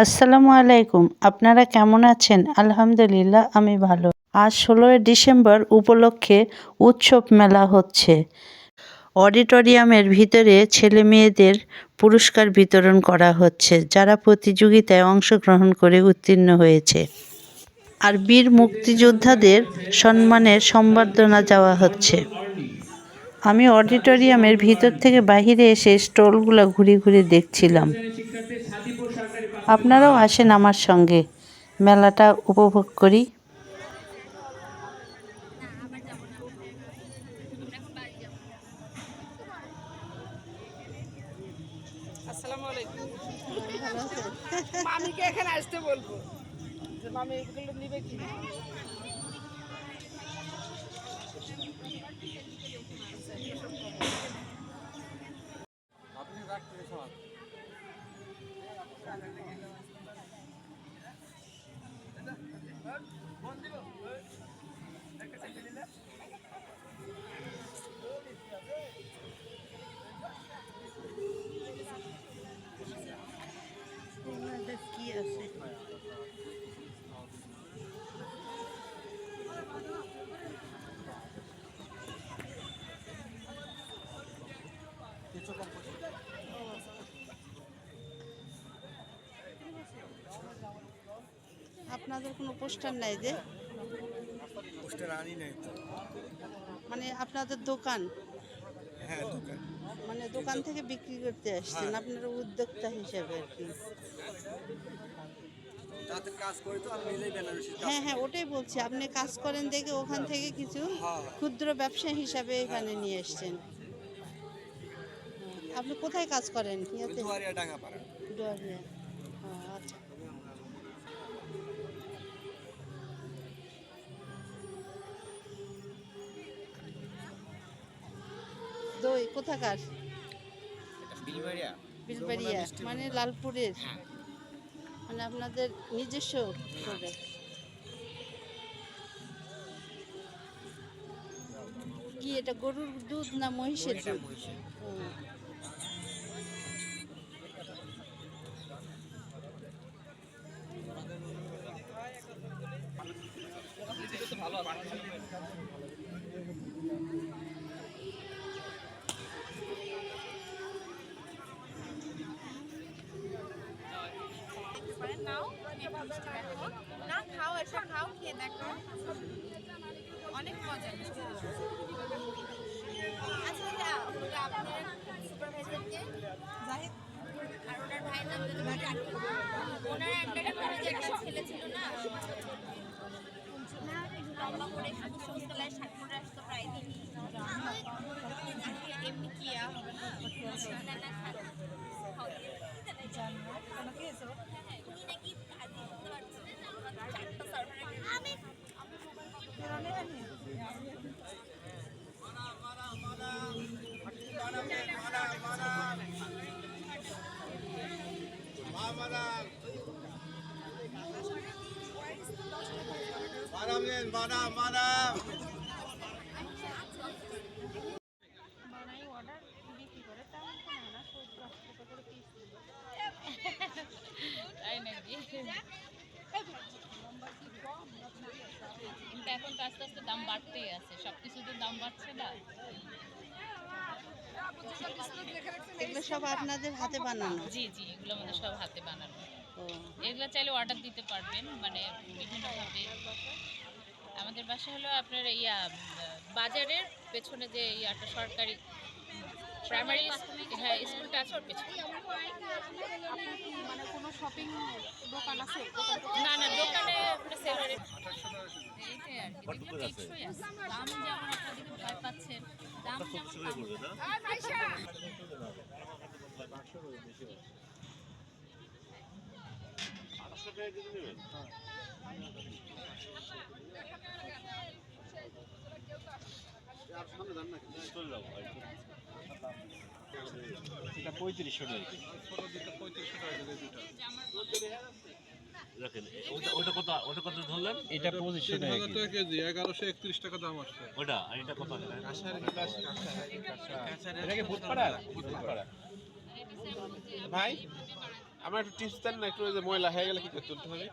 আসসালামু আলাইকুম। আপনারা কেমন আছেন? আলহামদুলিল্লাহ আমি ভালো। আজ ১৬ই ডিসেম্বর উপলক্ষে উৎসব মেলা হচ্ছে। অডিটোরিয়ামের ভিতরে ছেলে মেয়েদের পুরস্কার বিতরণ করা হচ্ছে, যারা প্রতিযোগিতায় অংশগ্রহণ করে উত্তীর্ণ হয়েছে। আর বীর মুক্তিযোদ্ধাদের সম্মানের সংবর্ধনা দেওয়া হচ্ছে। আমি অডিটোরিয়ামের ভিতর থেকে বাইরে এসে স্টলগুলো ঘুরে ঘুরে দেখছিলাম। আপনারাও আসেন আমার সঙ্গে, মেলাটা উপভোগ করি। আসসালামু আলাইকুম। মামিকে এখানে আসতে বলবো যে মামি এগুলো নিবে কি না। কি আছে? আপনাদের কোনো পোস্টার নাই যে? পোস্টার আনি নাই তো। মানে আপনাদের দোকান? হ্যাঁ, দোকান। মানে দোকান থেকে বিক্রি করতে আসছেন, আপনারা উদ্যোক্তা হিসেবে আর কি। তাতে কাজ করি তো আমি নিজেই বেনারসি কাজ হ্যাঁ হ্যাঁ, ওটাই বলছি, আপনি কাজ করেন দেখে ওখান থেকে কিছু ক্ষুদ্র ব্যবসা হিসাবে এখানে নিয়ে এসছেন। আপনি কোথায় কাজ করেন? ইয়াতে? দুয়ারিয়া ডাঙ্গাপাড়া। ডুয়ারিয়া। আচ্ছা। দই কোথাকার? বিলবাড়িয়া। বিলবাড়িয়া মানে লালপুরের? মানে আপনাদের নিজস্ব প্রোডাক্ট? কি এটা গরুর দুধ না মহিষের দুধ? ও। না খাও, এসব খাও, খেয়ে দেখো, অনেক মজা। আচ্ছা আপনার সুপারভাইজারকে জাহিদ আর ওনার ভাইয়ের নাম যদি বলেন, ওনার আন্ডারে কোনো যে একটা ছেলে ছিল না, লম্বা করে সবুজ শাক করে আসতো প্রায় দিনই, এমনি কি হবে না উনি নাকি কাজই করতে পারছিলেন না, 4টা সার্ভার আমি কিন্তু এখন তো আস্তে আস্তে দাম বাড়তেই আছে, সবকিছুতে দাম বাড়ছে না। এগুলো সব আপনাদের হাতে বানানো? জি জি, এগুলো আমাদের সব হাতে বানানো। ও। এগুলো চাইলে অর্ডার দিতে পারবেন, মানে বিভিন্নভাবে। আমাদের বাসা হলো আপনার বাজারের পেছনে যে ইয়াটা সরকারি প্রাইমারি, হ্যাঁ স্কুলটা আছে ওর পেছনে। মানে কোনো শপিং দোকান আছে? না না, দোকানে সেলারে এইটাই আর কি, যেগুলো টেকসই আছে। দাম যেমন আপনাদেরকে ভয় পাচ্ছেন, দাম যেমন এটা 3500 টাকা। দেখেন ওটা কত ধরলেন? এটা 2500 টাকা কেজি, 1131 টাকা দাম আসছে ওটা। আর এটা কত? কাঁসার গ্লাস, কাঁসা। এটা কি ভূতপাড়া? ভূতপাড়া ভাই আমার একটু টিপস দেন না, একটু ওই যে ময়লা হয়ে গেলে কি করে তুলতে হবে?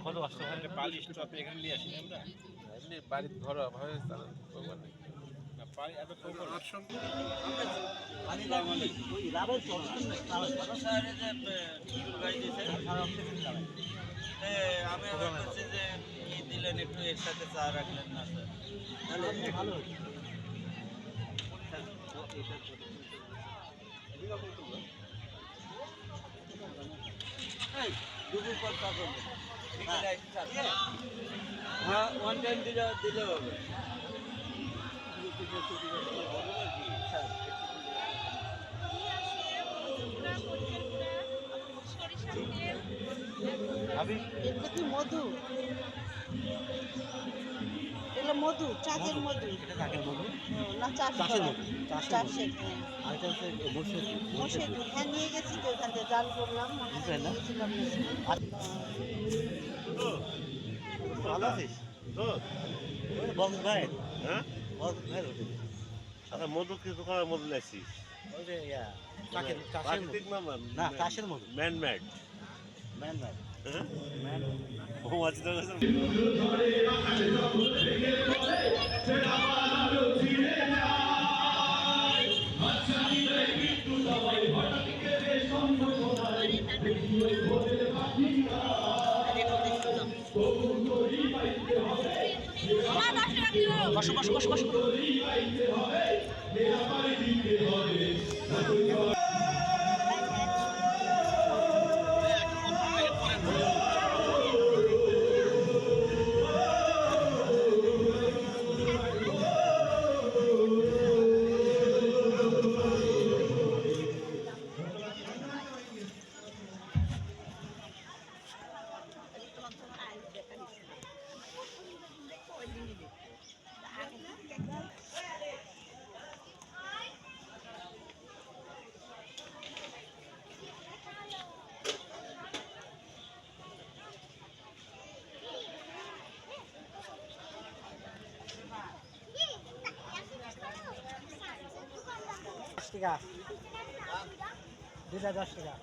কত আসতে হবে? পালিশ তো আপনি এখানে নিয়ে আসেন আমরা এমনি বাড়িতে ঘরোয়া ভাবে করবেন না পারি এত করবেন আর আমি বলছি যে কি দিলেন একটু এর সাথে চা রাখলেন না স্যার, তাহলে ভালো হতো। দুপুর পর চা করবে, হ্যাঁ ওয়ান টাইম দিলে হবে। এটা কি মধু? এগুলো মধু, চাষের মধু। এটা কাকের মধু? না চাষের মধু। চাষের, হ্যাঁ। আর এটা হচ্ছে মোষের দুধ। মোষের দুধ, হ্যাঁ নিয়ে গেছি তো ওখান থেকে জাল করলাম, মনে হয় নিয়েছিলাম ভালো আছিস? বক্স ভাই, হ্যাঁ বক্স ভাই ওঠে। আচ্ছা মধু কিছু খাওয়ার মধু লাগছিস ওই যে ইয়া কাকের কাশের মধু। না কাশের মধু, ম্যান ম্যাড ম্যান ভাই হ্যাঁ ম্যান। ও আছে তো বসো বসো বসো বসো। টাকা দুটা 10 টাকা।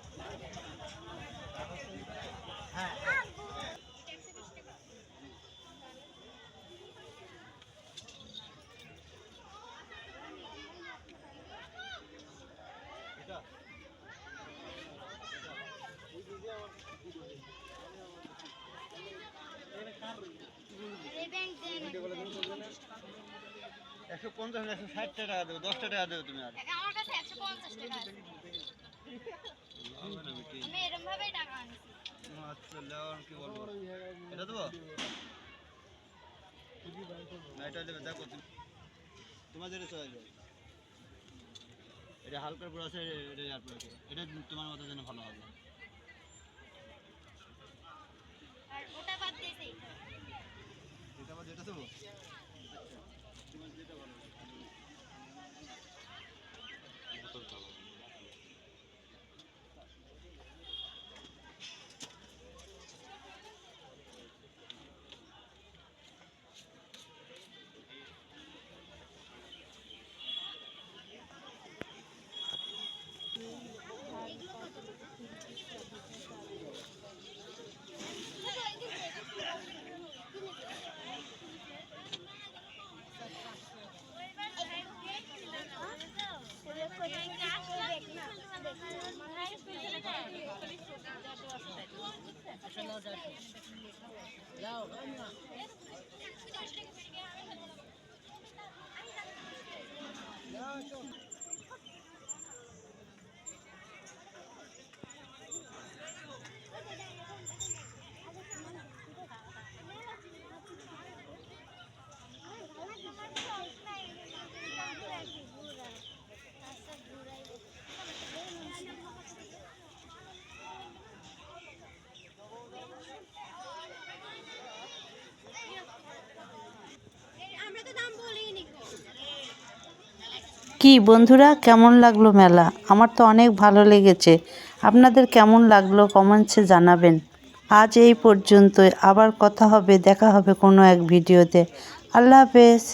হ্যাঁ এটা 150 160 টাকা দেবো, 10 টাকা দেবো তুমি। আর আমার কাছে 150 টাকা আছে। আমি এরকম ভাবেই টাকা আনছি। আচ্ছা লেওয়ার কি বলবো, এটা দেবো না এটা দেবে? দেখো তোমার যেটা চলে যাবে, এটা হালকার পর আছে, এটা আর পর আছে, এটা তোমার মতো যেন ভালো হবে। আর ওটা বাদ দিয়েছি। এটা বাদ এটা দেবো। তোমার যেটা ভালো হবে। কি বন্ধুরা, কেমন লাগলো মেলা? আমার তো অনেক ভালো লেগেছে। আপনাদের কেমন লাগলো কমেন্টসে জানাবেন। আজ এই পর্যন্তই, আবার কথা হবে, দেখা হবে কোনো এক ভিডিওতে। আল্লাহ হাফেজ।